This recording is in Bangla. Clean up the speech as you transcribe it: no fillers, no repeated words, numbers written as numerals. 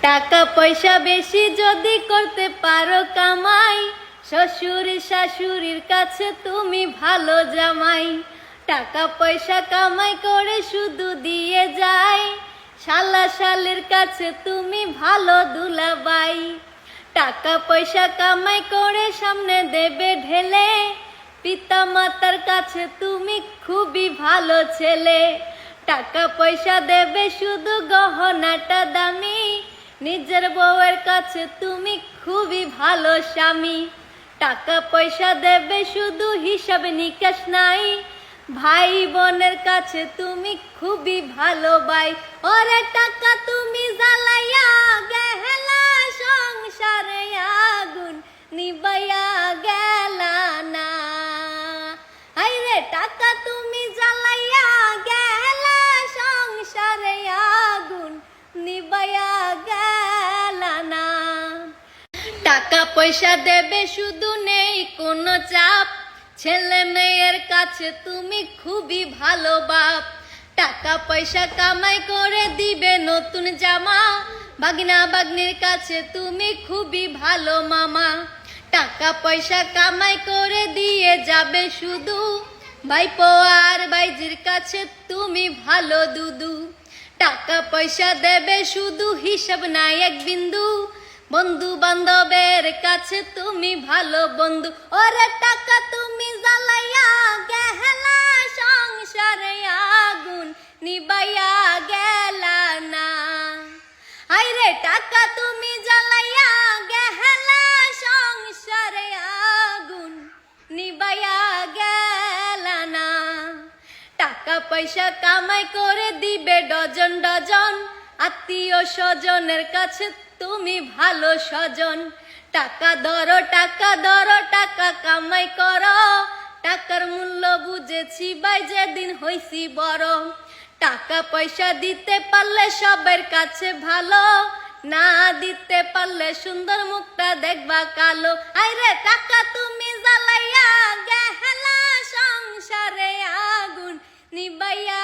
টাকা পয়সা বেশি যদি করতে পারো কামাই, শ্বশুর শাশুড়ির কাছে তুমি ভালো জামাই। টাকা পয়সা কামাই করে শুধু দিয়ে যায়, শালা শালের কাছে তুমি ভালো দুলাবাই। টাকা পয়সা কামাই করে সামনে দেবে ঢেলে, পিতা মাতার কাছে তুমি খুবই ভালো ছেলে। টাকা পয়সা দেবে শুধু গহনাটা দামি, নিজের বউয়ের কাছে তুমি খুবই ভালো স্বামী। টাকা পয়সা দেবে শুধু হিসাব নিকাশ নাই, ভাই বোনের কাছে তুমি খুবই ভালো ভাই। ওরে টাকা তুমি জ্বালাইয়া গেলা, সংসারে আগুন নিবাইয়া গেলা না। আইরে টাকা তুমি জ্বালাইয়া গেলা, সংসারে আগুন নিবাইয়া গেলা না। টাকা পয়সা দেবে শুধু নেই কোনো চাপ, ছেলে মেয়ের কাছে তুমি খুবই ভালো বাপ। টাকা পয়সা কামাই করে দিবে নতুন জামা, ভাগনা ভাগ্নির কাছে তুমি খুবই ভালো মামা। টাকা পয়সা কামাই করে দিয়ে যাবে শুধু, ভাইপো আর ভাইজির কাছে তুমি ভালো দুদু। টাকা পয়সা দেবে শুধু হিসাব নাই এক বিন্দু, বন্ধু বান্ধবের কাছে তুমি ভালো বন্ধু। ওরে টাকা তুমি জ্বালাইয়া গেলা, সংসারে আগুন নিবাইয়া গেলা না। আইরে টাকা তুমি জ্বালাইয়া গেলা, সংসারে আগুন নিবাইয়া গেলা না। টাকা পয়সা কামাই করে দিবে ডজন ডজন, আত্মীয় স্বজনের কাছে তুমি ভালো স্বজন। টাকা ধরো টাকা ধরো, টাকা কামাই করো, টাকার মূল্য বুঝেছি ভাই যেদিন হইছি বড়। টাকা পয়সা দিতে পারলে সবার কাছে ভালো, না দিতে পারলে সুন্দর মুখটা দেখবা কালো। আইরে টাকা তুমি জ্বালাইয়া গেলা, সংসারে আগুন নিবাইয়া